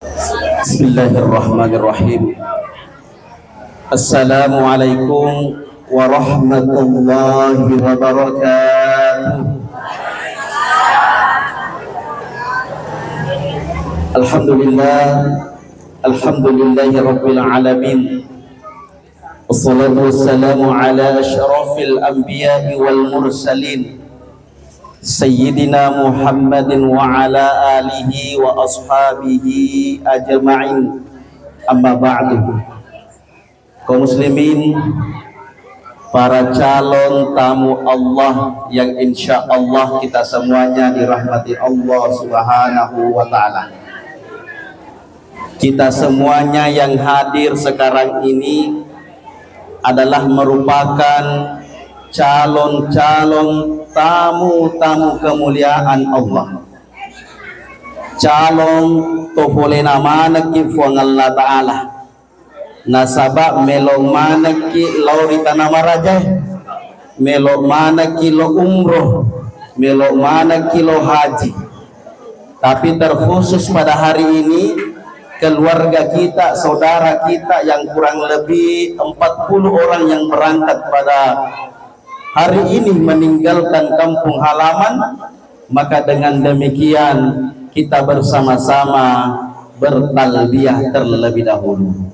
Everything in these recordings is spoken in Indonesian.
Bismillahirrahmanirrahim. Assalamualaikum warahmatullahi wabarakatuh. Alhamdulillahi rabbil alamin. Wassalatu wassalamu ala asyrafil anbiya'i wal mursalin Sayyidina Muhammadin wa ala alihi wa ashabihi ajma'in. Amma ba'du. Kaum muslimin, para calon tamu Allah yang insya Allah kita semuanya dirahmati Allah subhanahu wa ta'ala. Kita semuanya yang hadir sekarang ini adalah merupakan calon-calon tamu-tamu kemuliaan Allah. Calon tofolena manaki fuang Allah Ta'ala. Nasabak melok manaki lauri tanama raja, melok manaki lo umroh, melok manaki lo haji. Tapi terkhusus pada hari ini keluarga kita, saudara kita yang kurang lebih 40 orang yang berangkat pada hari ini meninggalkan kampung halaman, maka dengan demikian kita bersama-sama bertalbiyah terlebih dahulu.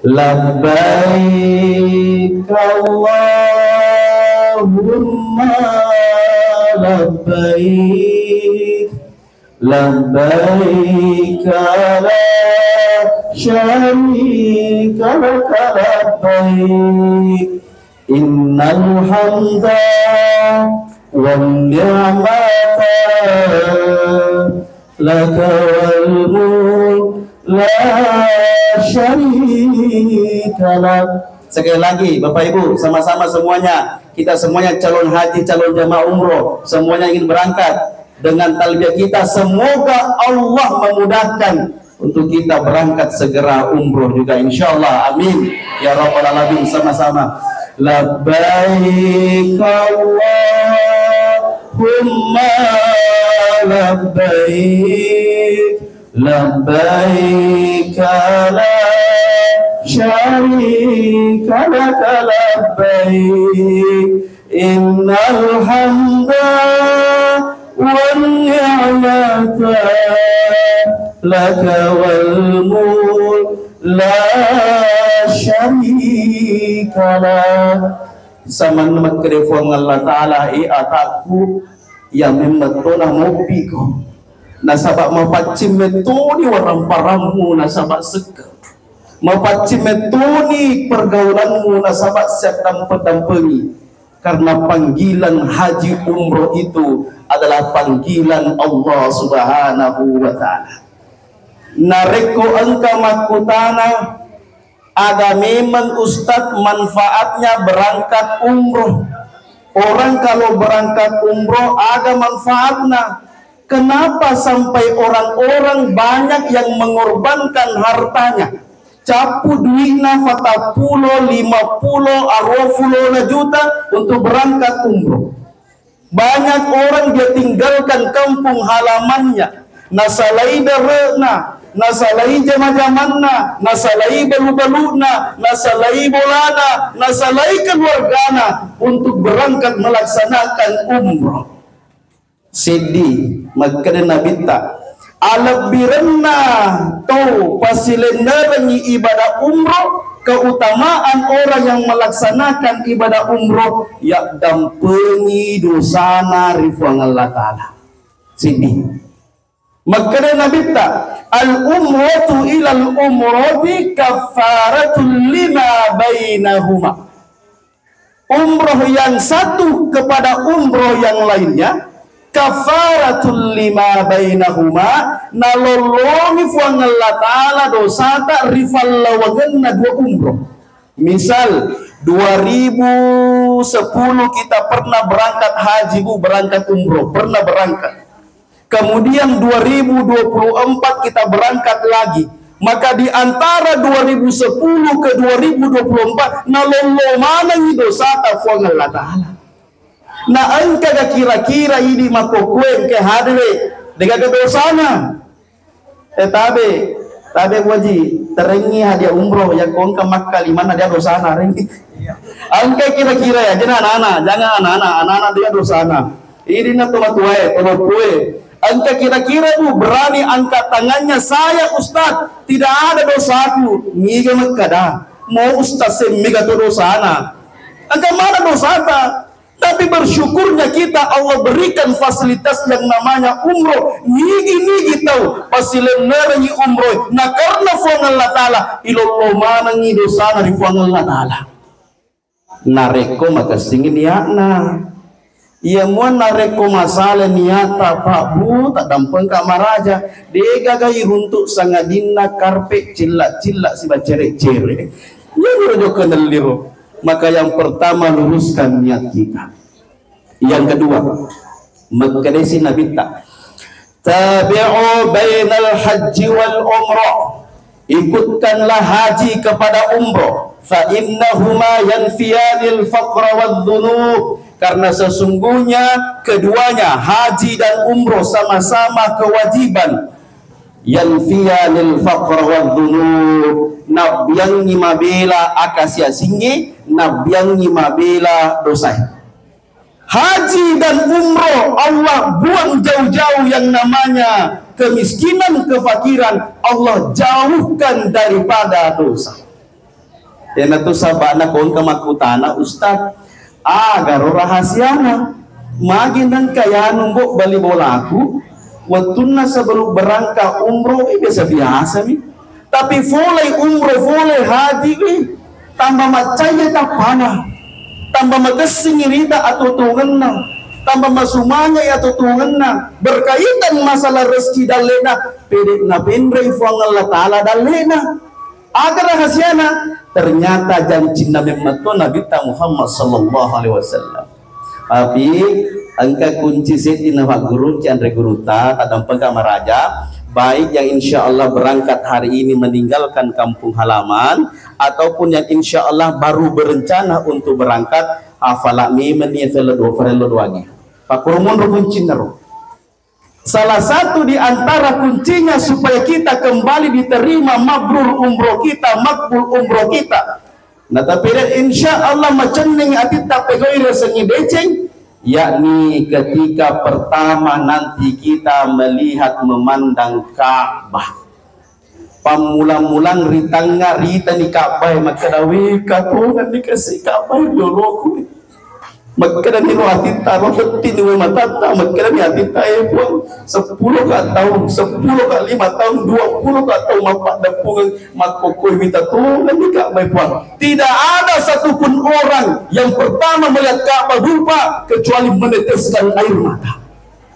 Labbaik Allahumma labbaik, labbaik la syarika laka labbaik, innal hamda wan ni'mata laka wal mulk la syarika lak. Sekali lagi Bapak Ibu, sama-sama semuanya, kita semuanya calon haji, calon jamaah umroh, semuanya ingin berangkat. Dengan talbiyah kita, semoga Allah memudahkan untuk kita berangkat segera umroh juga insyaallah. Amin ya rabbal alamin. Sama-sama labbaik Allahumma labbaik, labbaik la syarika laka labbaik, innal hamda wan ni'mata laka wal mulk la syarika lak. Saman makrifon Allah Ta'ala ataku yang membatona mobi ko nasabak mapacim metoni warang paramu nasabak seka mapacim metoni pergaulanmu nasabak siap dampengi, karena panggilan haji umroh itu adalah panggilan Allah subhanahu wa ta'ala. Nareko engka makutana ada memang Ustadz manfaatnya berangkat umroh. Orang kalau berangkat umroh ada manfaatnya. Kenapa sampai orang-orang banyak yang mengorbankan hartanya? Capu duitna fatapulo 50 arofulo juta untuk berangkat umroh. Banyak orang dia tinggalkan kampung halamannya, nasalai darena, nasalai jama-jamanna, nasalai balu-baluna, nasalai bolana, nasalai keluargana untuk berangkat melaksanakan umroh. Sedih makanya nabita alabirna tau pasilendarangi ibadah umroh, keutamaan orang yang melaksanakan ibadah umroh ya dampengi dosana rifuang Allah Ta'ala. Sedih makanya nabita al umratu ilal umrati kafaratul lima bainahuma. Umroh yang satu kepada umroh yang lainnya kafaratul lima bainahuma, nalolongi fuang Allah Ta'ala dosa tak rifal lawangan dua umroh. Misal 2010 kita pernah berangkat haji, berangkat umroh, pernah berangkat. Kemudian 2024 kita berangkat lagi. Maka di antara 2010 ke 2024 nalolo mana dosa tak fuang Allah Ta'ala. Na angka kira-kira ini makokuen ke hadre dengan kedosana tabe waji terengi hadiah umroh yang kau ke Makkah liman hadiah dosa na rengi. Angka kira-kira ya, jangan anak-anak dia dosa na. Ini na tuai. Angka kira-kira bu berani angkat tangannya, saya Ustaz tidak ada dosaku. Ngiga Makkah mau Ustaz semiga tu dosa na. Angka mana dosa ta? Tapi bersyukurnya kita Allah berikan fasilitas yang namanya umroh. Nigi tahu pasilen nerengi umroh. Nah karena fuang Allah Ta'ala ilallah mana ngi dosa dari fuang Allah Ta'ala. Nareko maka singin niatna. Ia mau nareko masalah niata Pak Bu tak dampeng kamaraja. Dega gai runtuk sangadina karpet cilak si bacerek-cerek. Ya rojo kenal liru. Maka yang pertama luruskan niat kita. Yang kedua, mengkadesi Nabi tak tabi'u bainal haji wal umrah, ikutkanlah haji kepada umrah, fa innahuma yanfiyanil faqra wadh-dhunub, karena sesungguhnya keduanya haji dan umrah sama-sama kewajiban. Yanfiyanil faqra wadh-dhunub, nabyang ngimabila akasia singi, nabyang ngimabila dosa. Haji dan umroh Allah buang jauh-jauh yang namanya kemiskinan, kefakiran. Allah jauhkan daripada dosa. Yang itu sabana kon kemakutana Ustaz agar rahasiana magin dan kaya numbuk bali bolaku waktunna sebelum berangkat umroh biasa-biasa mi. Tapi folai umroh folai haji tambah macanya tak panah, tambah magesing irita atau tungenna, tambah masumanya atau tungenna, berkaitan masalah rezeki dalena pedek na pendrei fuang Allah Ta'ala dalena agar rahasiana ternyata janji Nabi Muhammad sallallahu alaihi wasallam. Tapi angka kunci setina pak guru candre guru ta kadang pengkamaraja baik yang insya Allah berangkat hari ini meninggalkan kampung halaman ataupun yang insya Allah baru berencana untuk berangkat afalami menyefelodoagi Pak Kurumun kunci nero. Salah satu di antara kuncinya supaya kita kembali diterima mabrur umroh kita, makbul umroh kita. Nah tapi insya Allah macam ni ati tak pegoi resengi beceng, yakni ketika pertama nanti kita melihat memandang Ka'bah. Pamulang-mulang ritangga rita ni Ka'bah maka dawi katungan ni kasih Ka'bah loloku. Maka dan ni hati taruh hati ni matata maka ni hati tayo pun 10 ka tahun 10 ka 5 tahun 20 ka tahun mapak dapungan makokoi minta tungan ni Ka'bah pun. Tidak ada satupun orang yang pertama melihat Ka'bah lupa kecuali meneteskan air mata.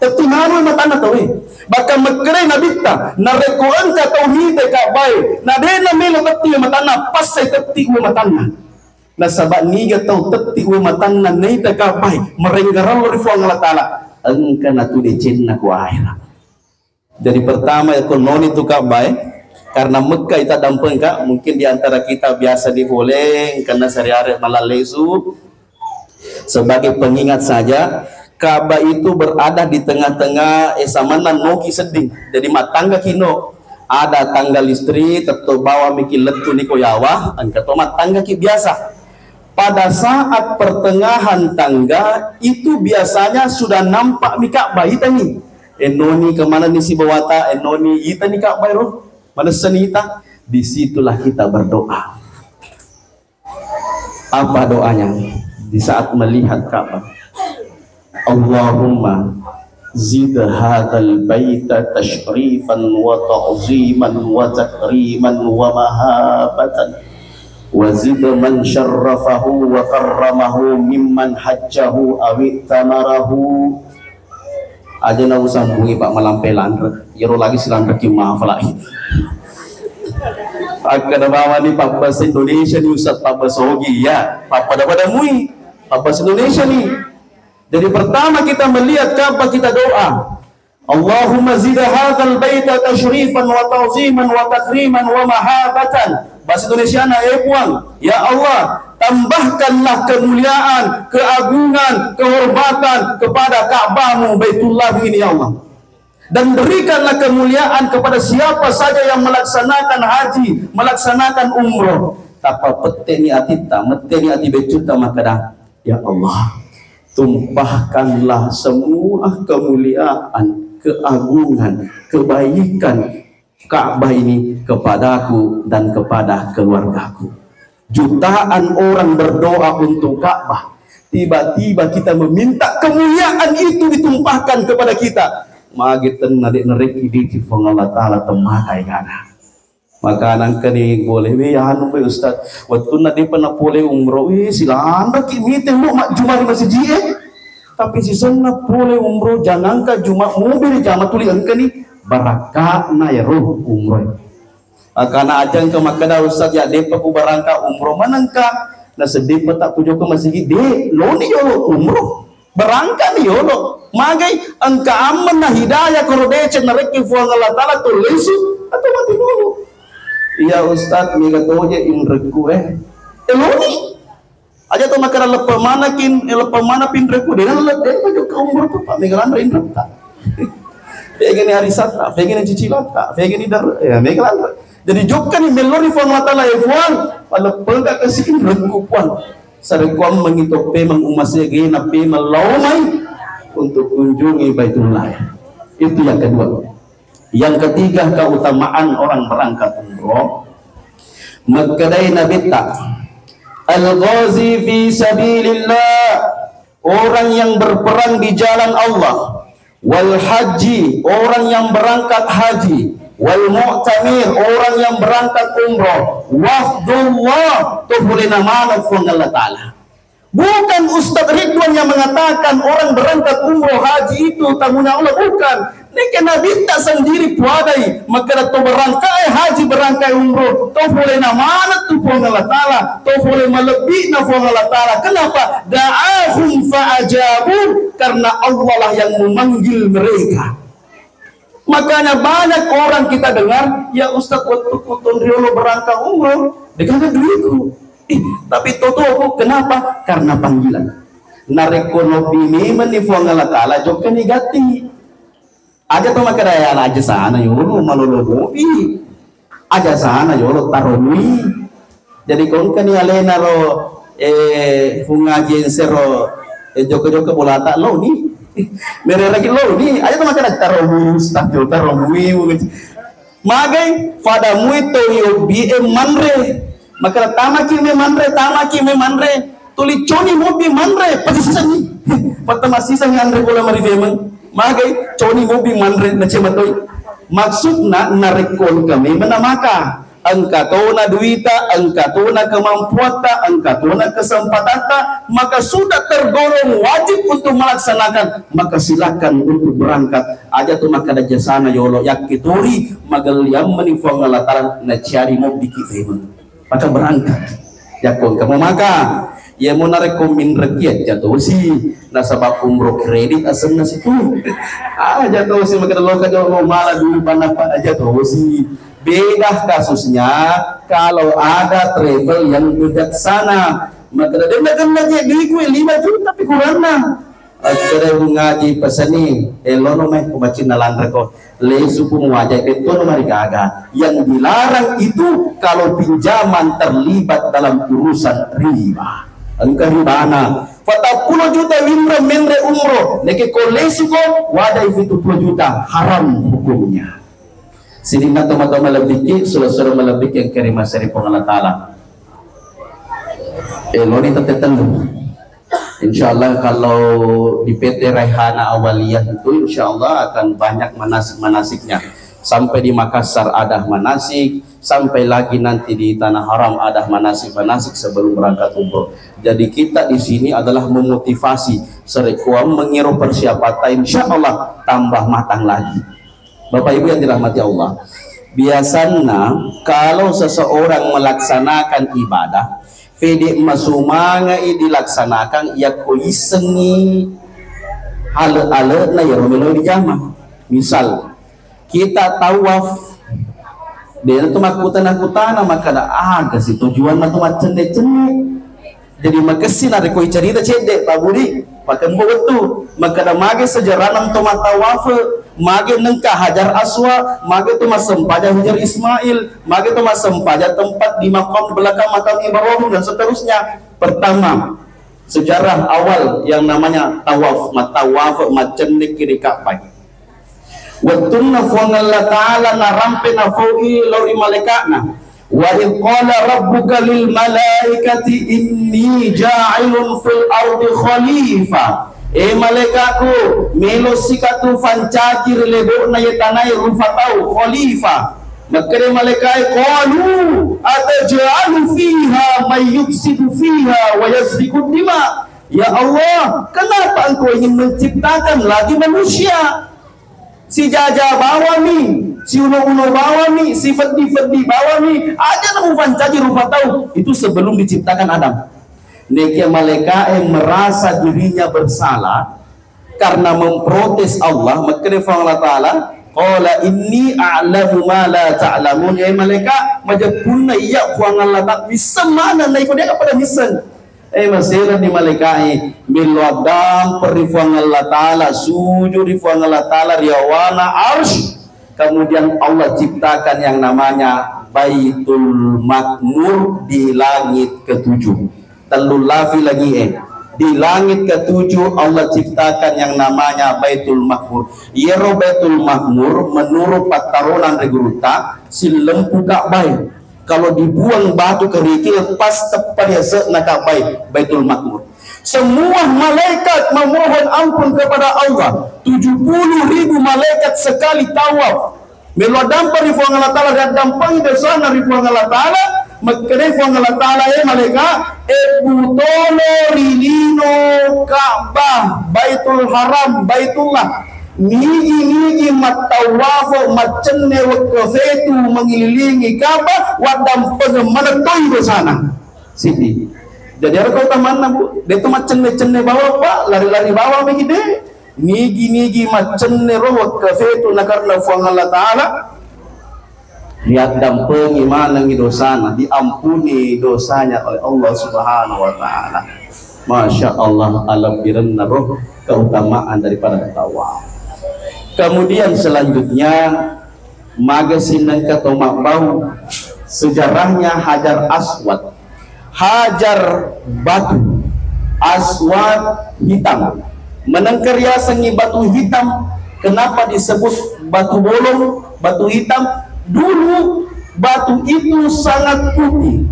Tapi namun mata na tahu baka magkere na bitta na rekoan ka tauhid ka bay na de na melo tati mata na pasay tati mata na na sabak niga tau tati mata na nei ta ka bay merenggaral ri fuang Allah Taala engka na tu de jenna ku akhirat. Jadi pertama ya kononi tu ka bay karena Mekah ita dampeng ka mungkin di antara kita biasa diboleh karena sehari-hari malalesu sebagai pengingat saja. Ka'bah itu berada di tengah-tengah esamanan noki seding. Jadi matangga kino ada tangga listrik terbawa mikir letu niko yawa angkat matangga ki biasa. Pada saat pertengahan tangga itu biasanya sudah nampak mi Ka'bah itani. Enoni kemana ni si bawata enoni itani Ka'bah roh mana senita. Disitulah kita berdoa. Apa doanya di saat melihat Ka'bah? Allahumma zid hadzal baita tashrifan wa ta'ziman wa takriman wa mahabatan wa zid man syarrafahu wa karramahu mimman hajjahu aw tamarahu. Aja na usambungi Pak malampelan yero lagi silang reki maaf lagi. Akan bawa ni Pak bahasa Indonesia ni Ustaz Pak Basogi ya Pak pada mui Pak bahasa Indonesia ni. Jadi pertama kita melihat Ka'bah kita doa. Allahumma zid hadzal baita tashrifan wa ta'ziman wa takriman wa mahabatan. Bahasa Indonesia na puang. Ya Allah, tambahkanlah kemuliaan, keagungan, kehormatan kepada Ka'bahmu Baitullah ini ya Allah. dan berikanlah kemuliaan kepada siapa saja yang melaksanakan haji, melaksanakan umroh. Tapa peteni atita, meteni ati becuta makada. Ya Allah, tumpahkanlah semua kemuliaan, keagungan, kebaikan Ka'bah ini kepadaku dan kepada keluargaku. Jutaan orang berdoa untuk Ka'bah. Tiba-tiba kita meminta kemuliaan itu ditumpahkan kepada kita. Magitan nadik nereki di Allah Ta'ala temakai kana. Maka nangkani boleh ya anu be Ustaz. Waktu nadik pernah boleh umroh, silakan baki meeting lu mak Jumat di masjid tapi si sana boleh umroh jangankan cuma mobil jama tuli angkani barakah na ya roh umroh. Karena ajang ke makada Ustaz ya depa ku barangka umroh manangka na sedih tak pujo ke masjid de lo ni yo umroh barangka ni yo lo magai angka aman na hidayah kalau decet na reki fu Allah Taala to lesu atau mati dulu. Iya Ustaz mi katoje imreku eloni aja to makara lepa mana pin reku dengan lepa pujo ke umroh tu pak megalan rein reta. Begini hari sata, begini cicilata, begini dar ya megalan. Jadi jokkan ni melori fu Allah Taala efuan pada pelga kasihin reku puan. Sarekuam mengitope mengumasnya gena pe melaumai untuk kunjungi Baitullah. Itu yang kedua. Yang ketiga keutamaan orang berangkat umroh. Makadai nabita al-ghazi fi sabilillah, orang yang berperang di jalan Allah, wal haji, orang yang berangkat haji, wal mu'tamir, orang yang berangkat umroh, wafdullah, itu boleh nama Allah Ta'ala. Bukan Ustaz Ridwan yang mengatakan orang berangkat umroh haji itu tamunya Allah, bukan. Ini kena minta sendiri puadai, maka to berangkai haji berangkai umroh, to boleh nama tu Allah Ta'ala, to boleh melebih na Allah Ta'ala. Kenapa? Da'ahum fa'ajabu, karena Allah lah yang memanggil mereka. Makanya banyak orang kita dengar, ya Ustaz waktu kuton riolo berangkat umroh, dengan duitku. Tapi toto aku kenapa? Karena panggilan. Narekonopi memang ni fuang Allah Ta'ala jokkan negati. Aja to makadaya aja sana yolo malolobi. Aja sana yolo taroni. Jadi kon kan alena ro fungaji sero joko-joko bolata lo ni. Mere lagi lo ni. Aja to makada tarobus tarobui. Magai pada muito yo bi manre. Maka tamaki me manre tuli coni mobi manre pasisang ni patama sisang andre bola mari femen magai coni mobi manre na cematoi maksudna narekon kami menamaka angkatona duita angkatona kemampuata angkatona kesempatata, maka sudah tergolong wajib untuk melaksanakan, maka silakan untuk berangkat aja tuh maka ada jasana yolo yakituri magaliam menifong Allah Ta'ala na cari mobi kifemen maka berangkat ya kon kamu maka ya mau narekomin rakyat jatuh si nasabab umroh kredit asam nasi tu jatuh si maka lo kajo lo malah dulu panapa jatuh si beda kasusnya kalau ada travel yang bijaksana maka ada aja duit gue 5 juta tapi kurang nah akhirnya ngaji pesani elono meh kumacin nalan reko le suku wajah itu nomor gaga yang dilarang itu kalau pinjaman terlibat dalam urusan riba angka ribana fata 10 juta wimra menre umroh neke kolesi ko wajah itu 10 juta haram hukumnya sini mata-mata melebiki suruh melebiki yang kerimah seri Allah Ta'ala eloni tetetan Insyaallah kalau di PT Raihana Awaliyah itu insyaallah akan banyak manasik-manasiknya. Sampai di Makassar ada manasik, sampai lagi nanti di Tanah Haram ada manasik-manasik sebelum berangkat umroh. Jadi kita di sini adalah memotivasi serekuam mengiru persiapan insyaallah tambah matang lagi. Bapak Ibu yang dirahmati Allah. Biasanya kalau seseorang melaksanakan ibadah Fede masumanga dilaksanakan ya koisengi hal-hal na ya romelo di jama. Misal kita tawaf dia tu makutan maka ada si tujuan matu macende jadi makasih ada koi cerita cede Pak Budi pakai betul maka ada mage sejarah nam tawaf mage nengka Hajar Aswad, mage tu masempaja Hajar Ismail, mage tu masempaja tempat di makam belakang makam Ibrahim dan seterusnya. Pertama, sejarah awal yang namanya tawaf, matawaf macenik kiri Ka'bah. Wattunna Allah Ta'ala na rampe na fau'i lauri malaikatna. Wa in qala rabbuka lil malaikati inni ja'ilun fil ardi khalifah. Malaikatku melo sikatu fancakir lebo na yetanai rufatau khalifah. Maka malaikat qalu ataj'alu fiha may yufsidu fiha wa yasfiku dima. Ya Allah, kenapa engkau ingin menciptakan lagi manusia? Si Jaja bawa mi, si Uno bawa mi, si Fedi bawa mi, ada namu fancaji rupa tahu itu sebelum diciptakan Adam. Nekia malaikat merasa dirinya bersalah karena memprotes Allah. Maka Allah Ta'ala qala inni a'lamu ma la ta'lamun. Ya malaikat majapunna iya kuang Allah tak bisa mana naik dia kepada misan. Masalah di malaikai miladam perifuang Allah Ta'ala sujud rifuang Allah Ta'ala riawana arsh. Kemudian Allah ciptakan yang namanya Baitul Makmur di langit ketujuh. Telul lafi lagi di langit ketujuh Allah ciptakan yang namanya Baitul Makmur. Yero Baitul Makmur menurut pataronan reguruta silempu Ka'bah. Kalau dibuang batu kerikil pas tepat ya nak Baitul Makmur. Semua malaikat memohon ampun kepada Allah. 70.000 malaikat sekali tawaf. Melodam perifuang Allah Ta'ala dan dampang dosa narifuang Allah Ta'ala. Makerifuang Allah Ta'ala malaikat ebutolo rilino Ka'bah Baitul Haram Baitullah. Niji matawafo macenne wakafetu mengelilingi Ka'bah wadam pengemanatoi ke sana sini. Jadi ada kau taman bu, dia tu macenne bawa pak lari bawa begini. Niji macenne roh wakafetu nakarna fuang Allah Ta'ala. Lihat dampengi mana dosana diampuni dosanya oleh Allah Subhanahu Wa Ta'ala. Masya Allah alam biranna roh keutamaan daripada tawaf. Kemudian selanjutnya magasinan katomak bau sejarahnya Hajar Aswad. Hajar batu aswad hitam menengkeria sengi batu hitam. Kenapa disebut batu bolong, batu hitam? Dulu batu itu sangat putih.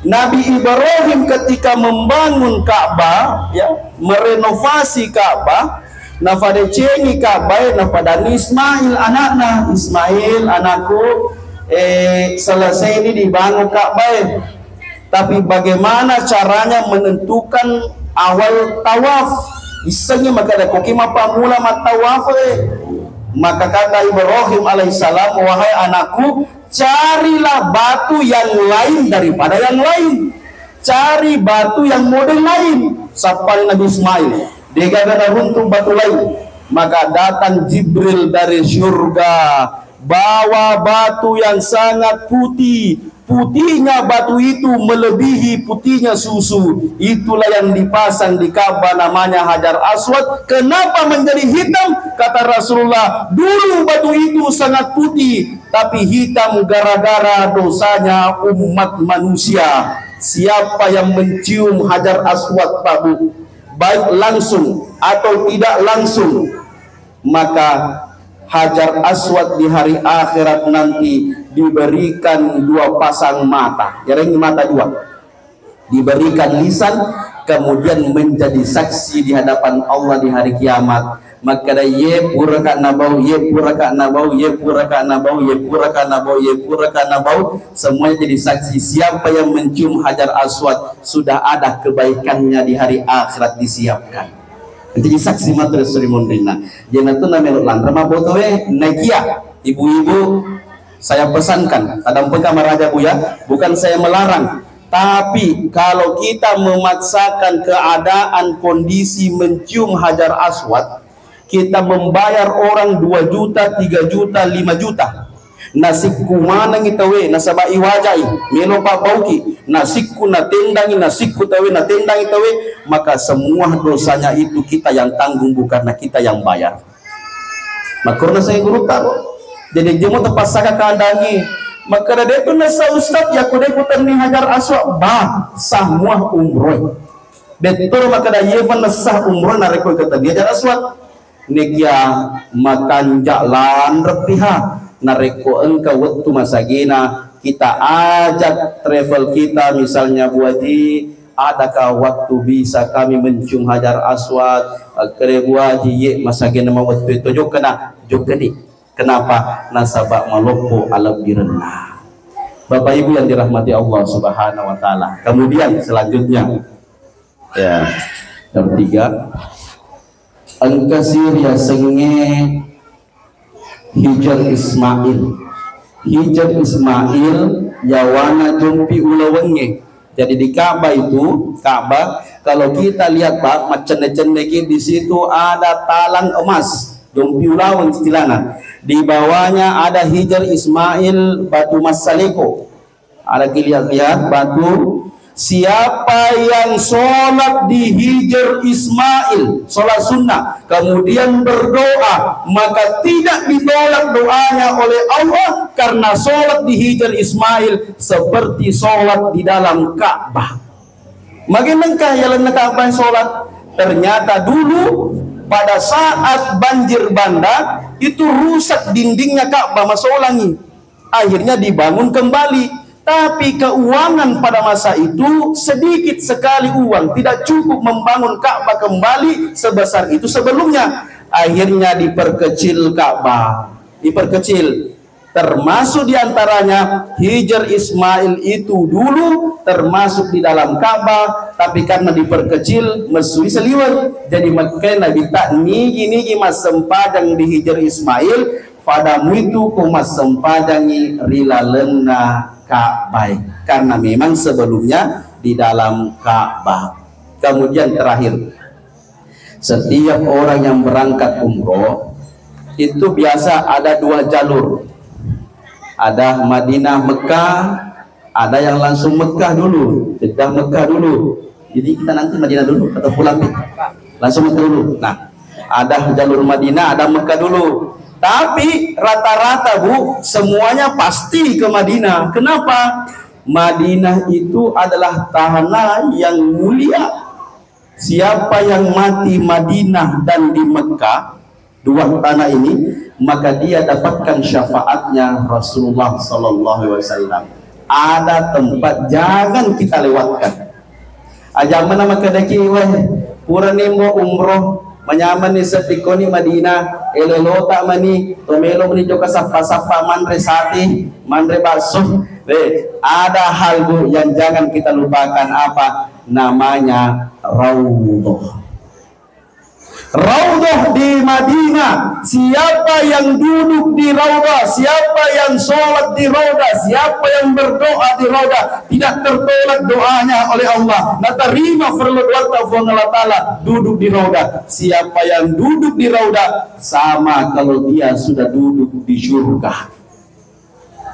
Nabi Ibrahim ketika membangun Ka'bah, ya, merenovasi Ka'bah, nafade cengi Ka'bah napada Ismail anakna. Ismail anakku selesai ini dibangun Ka'bah. Tapi bagaimana caranya menentukan awal tawaf? Isengnya maka ada kokima pamula matawaf. Maka kata Ibrahim alaihissalam, wahai anakku, carilah batu yang lain daripada yang lain. Cari batu yang model lain. Sapal Nabi Ismail dia gak untuk batu lain. Maka datang Jibril dari surga bawa batu yang sangat putih. Putihnya batu itu melebihi putihnya susu. Itulah yang dipasang di Ka'bah namanya Hajar Aswad. Kenapa menjadi hitam? Kata Rasulullah, dulu batu itu sangat putih tapi hitam gara-gara dosanya umat manusia. Siapa yang mencium Hajar Aswad Pak Bu, baik langsung atau tidak langsung, maka Hajar Aswad di hari akhirat nanti diberikan 2 pasang mata. Jarang mata 2. Diberikan lisan, kemudian menjadi saksi di hadapan Allah di hari kiamat. Maka ada ye puraka nabau, ye puraka nabau, ye puraka nabau, ye puraka nabau, ye puraka nabau. Semuanya jadi saksi. Siapa yang mencium Hajar Aswad sudah ada kebaikannya di hari akhirat disiapkan. Jadi saksi materi Sri Mondrina. Jangan tuh namanya lantrama botowe nakia. Ibu-ibu saya pesankan, kadang peka maraja Bu ya, bukan saya melarang. Tapi kalau kita memaksakan keadaan kondisi mencium Hajar Aswad, kita membayar orang 2 juta, 3 juta, 5 juta. Nasikku mana ngitawe, nasabai wajai, melo pak bauki, nasikku na tendangi, nasikku tawe na tendangi tawe, maka semua dosanya itu kita yang tanggung, bukan kita yang bayar. makurna saya guru taro jadi dia mau tepat saka kandangi maka dia tu nasa ustaz ya kude putar ni hajar aswa bah semua umroh betul maka dia yevan nasa umroh nareko kata dia hajar aswa nekia makan jalan repiha nareko engkau waktu masagina kita ajak travel kita misalnya buaji adakah waktu bisa kami mencium hajar aswad kere buaji ye masagina mau waktu itu jok kena jok geni kenapa nasabak maloko alam direna. Bapak Ibu yang dirahmati Allah Subhanahu wa taala. Kemudian selanjutnya ya yang ketiga angkasir ya senge Hijar Ismail yawana jumpi ulawenge. Jadi di Ka'bah itu kalau kita lihat Pak macam-macam di situ ada talang emas jumpi ulaweng istilahnya. Di bawahnya ada Hijar Ismail batu masaleko. Ada lihat batu. Siapa yang sholat di Hijar Ismail, sholat sunnah, kemudian berdoa, maka tidak ditolak doanya oleh Allah karena sholat di Hijar Ismail seperti sholat di dalam Ka'bah. Bagaimana jalan Ka'bah sholat? Ternyata dulu pada saat banjir bandang itu rusak dindingnya Ka'bah masolangi. Akhirnya dibangun kembali. Tapi keuangan pada masa itu sedikit sekali uang, tidak cukup membangun Ka'bah kembali sebesar itu sebelumnya. Akhirnya diperkecil Ka'bah, diperkecil. Termasuk diantaranya Hijar Ismail itu dulu termasuk di dalam Ka'bah, tapi karena diperkecil mesui seliwer. Jadi makanya Nabi tak nigi mas sempajang di Hijar Ismail, padamu itu kumas sempajangi rilalena Ka'bah karena memang sebelumnya di dalam Ka'bah. Kemudian terakhir, setiap orang yang berangkat umroh itu biasa ada dua jalur, ada Madinah Mekah, ada yang langsung Mekah dulu, Jeddah Mekah dulu. Jadi kita nanti Madinah dulu atau pulang langsung Mekah dulu. Nah, ada jalur Madinah, ada Mekah dulu. Tapi rata-rata Bu, semuanya pasti ke Madinah. Kenapa? Madinah itu adalah tanah yang mulia. Siapa yang mati Madinah dan di Mekah, dua tanah ini, maka dia dapatkan syafaatnya Rasulullah SAW. Ada tempat jangan kita lewatkan. Aja mana maka daki weh puranimo umroh menyaman ni setikoni Madinah elelota mani tomelo mani joka sapa-sapa manre sati manre basuh. Ada hal Bu yang jangan kita lupakan, apa namanya? Raudhah. Raudhah di Madinah. Siapa yang duduk di Raudhah, siapa yang sholat di Raudhah, siapa yang berdoa di Raudhah, tidak tertolak doanya oleh Allah. Natarima Allah Ta'ala duduk di Raudhah. Siapa yang duduk di Raudhah sama kalau dia sudah duduk di surga.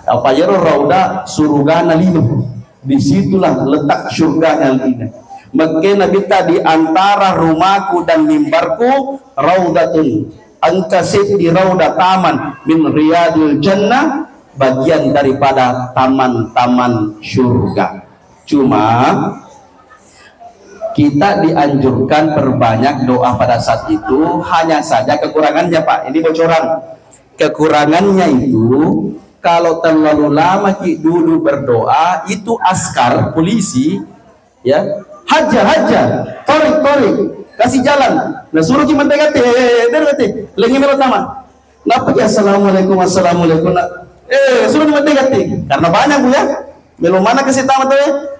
Apa ya Raudhah surga nalino. Disitulah letak surganya lina. Maka Nabi tadi antara rumahku dan mimbarku raudatun, angkasih di raudah taman min riyadil jannah, bagian daripada taman-taman surga. Cuma kita dianjurkan perbanyak doa pada saat itu, hanya saja kekurangannya Pak, ini bocoran. Kekurangannya itu kalau terlalu lama dulu berdoa, itu askar polisi ya hajar torik kasih jalan, nah suruh cuma tegati lengi pertama napa ya assalamualaikum suruh cuma tegati karena banyak Bu ya belum mana kasih tamat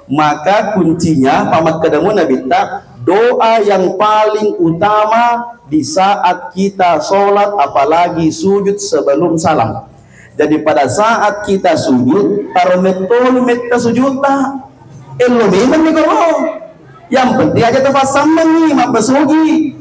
maka kuncinya pamat kedamu Nabi tak doa yang paling utama di saat kita sholat, apalagi sujud sebelum salam. Jadi pada saat kita sujud tarometol metta sujud tak elo memang nih kalau yang penting aja tafasam nih mabasugi.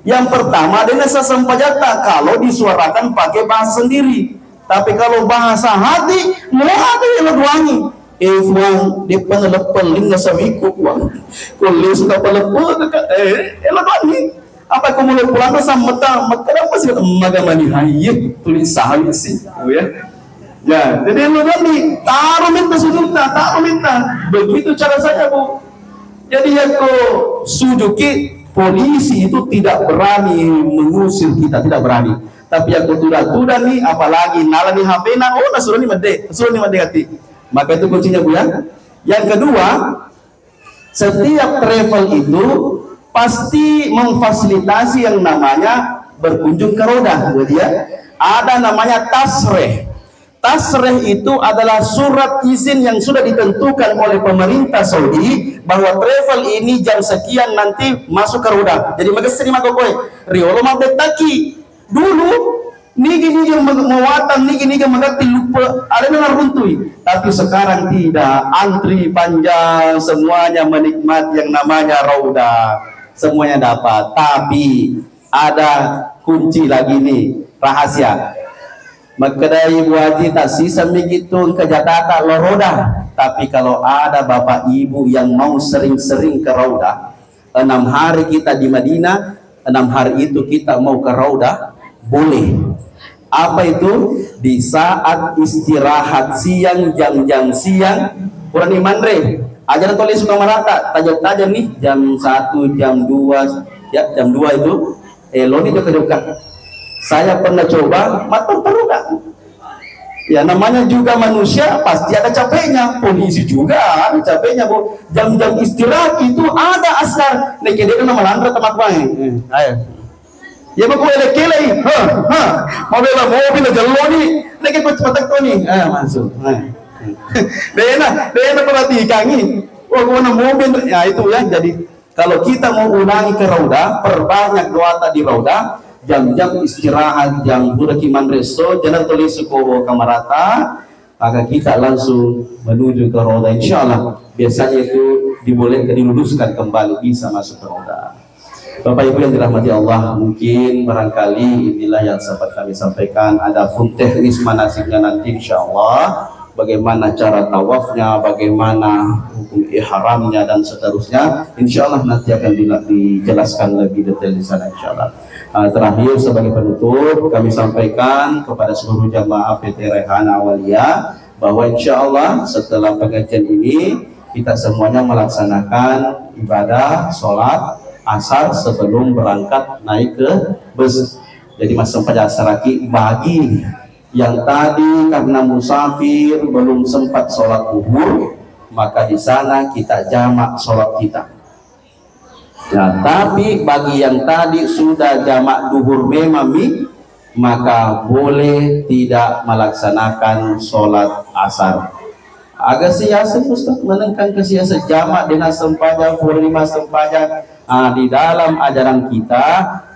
Yang pertama ada nasa sempajata kalau disuarakan pakai bahasa sendiri. Tapi kalau bahasa hati mau ada yang leduangi. Fuang dia penelepel nasa wiku fuang. Kalau sudah penelepel leduangi. Apa aku mulai pulang sama kenapa sih magamani haye tulis sahih sih, ya. Ya, jadi lu nanti taruh minta sujudnya, taruh minta. Begitu cara saya, Bu. Jadi aku sujuki polisi itu tidak berani mengusir kita, tidak berani. Tapi aku tudah nih, apalagi nala nih HP na, oh nasuruh nih mede hati. Maka itu kuncinya, Bu, ya. Yang kedua, setiap travel itu pasti memfasilitasi yang namanya berkunjung ke roda, gitu ya. Ada namanya tasreh. Tasreh itu adalah surat izin yang sudah ditentukan oleh pemerintah Saudi bahwa travel ini jam sekian nanti masuk ke roda. Jadi magasri magokoy, riolo mabetaki dulu nigi mewatan nigi magati lupa ada yang runtui. Tapi sekarang tidak, antri panjang, semuanya menikmati yang namanya roda. Semuanya dapat, tapi ada kunci lagi nih, rahasia. Makadai buati tak sisa begitu ke Jakarta lo roda. Tapi kalau ada bapak ibu yang mau sering-sering ke roda, 6 hari kita di Madinah, 6 hari itu kita mau ke roda, boleh. Apa itu? Di saat istirahat siang, jam-jam siang, kurang mandre. Ajaran tulis suka merata, tajam-tajam nih, jam 1, jam 2, ya jam 2 itu, lo nih joka-joka. Saya pernah coba, matur terluka. Ya namanya juga manusia, pasti ada capeknya. Polisi juga ada capeknya, Bu. Jam-jam istirahat itu ada askar. Nek dia kan malandra temat bae. Ayo. Ya mau kele-kele, mobil jalo nih. Nek cepat nih. Ayo masuk. Dena perhatikan ini. Oh, mana mobil ya itu ya. Jadi kalau kita mau ulangi ke roda, perbanyak doa di roda. Jam-jam istirahat, jam budak mandreso, jangan tulis suku kamarata, maka kita langsung menuju ke roda. Insya Allah biasanya itu dibolehkan, diluluskan kembali, bisa masuk ke roda. Bapak Ibu yang dirahmati Allah, mungkin barangkali inilah yang sempat kami sampaikan. Ada pun teknis manasiknya nanti insya Allah, bagaimana cara tawafnya, bagaimana hukum ihramnya dan seterusnya, insya Allah nanti akan dijelaskan lebih detail di sana insya Allah. Terakhir sebagai penutup kami sampaikan kepada seluruh jamaah PT Rehana Awaliyah bahwa insya Allah setelah pengajian ini kita semuanya melaksanakan ibadah sholat asar sebelum berangkat naik ke bus. Jadi Mas Sempat Saraki bagi yang tadi karena musafir belum sempat sholat zuhur, maka di sana kita jamak sholat kita. Nah, tapi bagi yang tadi sudah jamak duhur memami, maka boleh tidak melaksanakan sholat asar. Agak siasa Ustaz menengkan ke siasa jamak dengan sempajang, purnima sempajang. Di dalam ajaran kita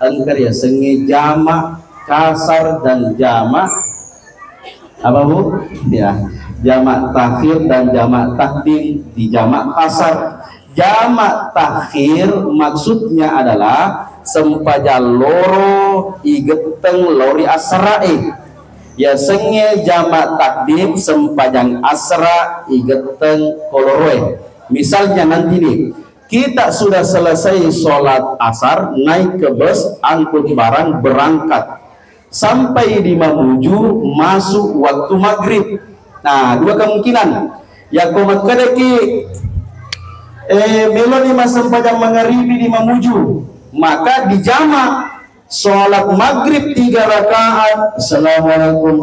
engkar ya sengi jamak kasar dan jamak apa Bu? Ya, jamak takhir dan jamak takdim di jamak kasar. Jamak takhir maksudnya adalah sempajal loro igeteng lori asrae. Ya senge jamak takdim sempajang asra igeteng koloroe. Misalnya nanti nih kita sudah selesai sholat asar, naik ke bus, angkut barang, berangkat sampai di Mamuju, masuk waktu maghrib. Nah, dua kemungkinan. Ya komakadeki meloni masa pada mengharibi di Mamuju, maka dijamak sholat maghrib 3 rakaat. Assalamualaikum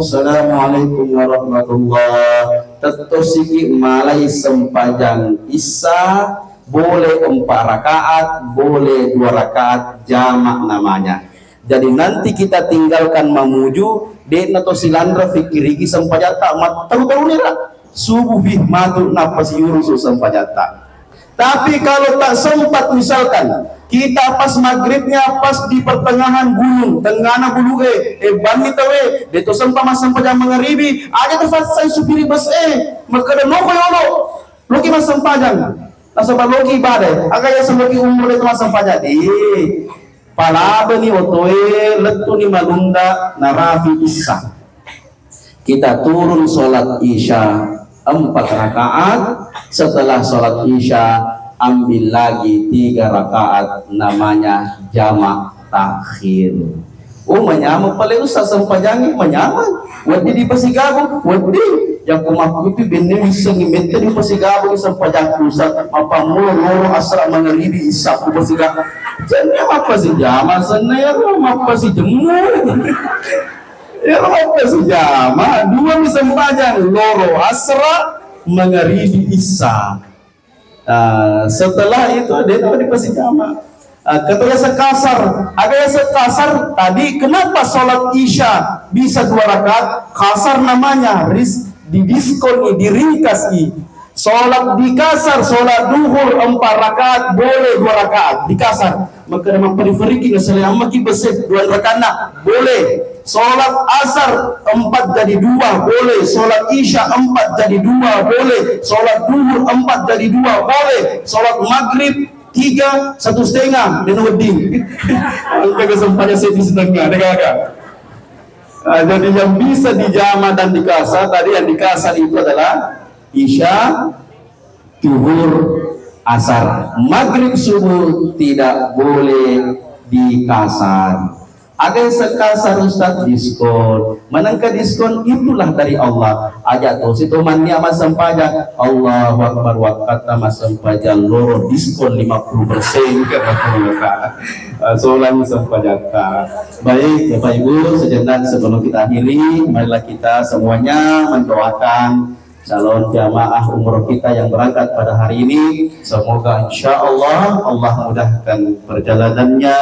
warahmatullahi. Tetosiki malai sempajang isya boleh 4 rakaat, boleh 2 rakaat, jamak namanya. Jadi nanti kita tinggalkan Mamuju de nato silandra fikiriki sempajata mat tahu nira subuh matu napas yurusu sempajata. Tapi kalau tak sempat misalkan kita pas maghribnya pas di pertengahan gunung tengana bulu bani tawe deto sempat mas sempat jam mengharibi aja terfat saya supiri bus maka ada loko yolo loki mas sempajang nasabah loki badai agak ya seloki umur itu mas sempajang palaba ni otoe letu ni malunda narafi isya. Kita turun sholat isya 4 rakaat, setelah sholat isya ambil lagi 3 rakaat, namanya jamak takhir. Oh menyama pala usah sampajangi menyama. Wadi di pasigabong, wadi yang kumakuti benih isang imete di pasigabong isang pajaku sa mapamuro asra mangaribi isap di pasigabong. Jangan apa sih jama sana ya apa sih jemur. Ya apa sih jama dua sampajang loro asra mangaribi isap. Setelah itu dia di pasigabong. Katanya sekasar, ada yang sekasar tadi. Kenapa sholat isya bisa 2 rakaat? Kasar namanya, didiskon, diringkas. Sholat dikasar, sholat duhur 4 rakaat boleh 2 rakaat dikasar. Maka memang periferikin selama kita besar 2 rakaat boleh. Sholat asar 4 jadi 2 boleh. Sholat isya 4 jadi 2 boleh. Sholat duhur 4 jadi 2 boleh. Sholat maghrib 3 1,5 dan wedding. Angka kesempatannya saya di setengah, jadi yang bisa dijama dan dikasar tadi, yang dikasar itu adalah isya, zuhur, asar, maghrib, subuh tidak boleh dikasar. Ada yang sekasar Ustaz diskon, menangka diskon itulah dari Allah. Aja tuh situ mania masam pajak Allahu Akbar wa kata masam pajak loro diskon 50% ke soalnya masam pajak. Baik Bapak Ibu, sejenak sebelum kita akhiri, marilah kita semuanya mendoakan calon jamaah umroh kita yang berangkat pada hari ini. Semoga insya Allah Allah mudahkan perjalanannya,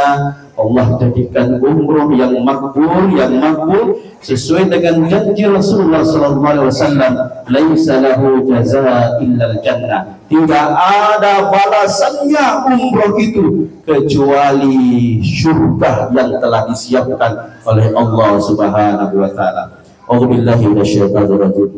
Allah jadikan umroh yang makbul, sesuai dengan janji Rasulullah SAW. Laisa lahu jazaa illal jannah. Tidak ada balasannya umroh itu kecuali surga yang telah disiapkan oleh Allah Subhanahu wa taala. A'udzubillahi minasyaitonir rajim.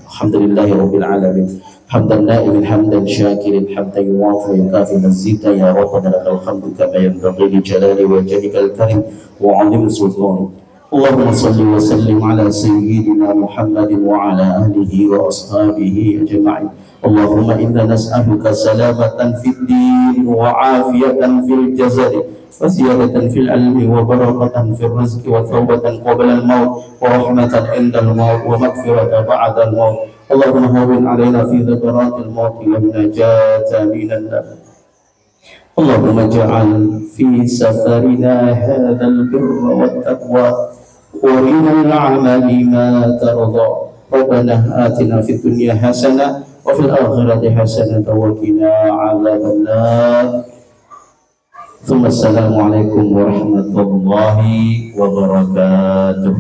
Alhamdulillahi rabbil alamin. Hamdan na'imin hamdan syakirin hamdan yuwafi yukafi mazzika ya rabbana lakal hamdu kama yanbaghi li jalali wajhikal karim wa 'azimi sultani. Allahumma shalli wa sallim ala sayyidina Muhammadin wa ala alihi wa ashabihi ajma'in. Allahumma inna nas'aluka salamatan fid din wa 'afiyatan fil jasad wa ziyadatan fil ilmi wa barakatan fil rizqi wa thawbatan qabla al-maut wa rahmatan 'inda al-maut wa maghfiratan ba'da al-maut. Allahumma hawwin 'alaina fi dhakaratil maut wa najata minan nar. Allahumma ij'al fi safarina hadzal birra wat taqwa wa min al-'amali ma tarda. Rabbana atina fid dunya hasanah wa fil akhirati hasanah wa qina 'adzaban nar. Assalamualaikum warahmatullahi wabarakatuh.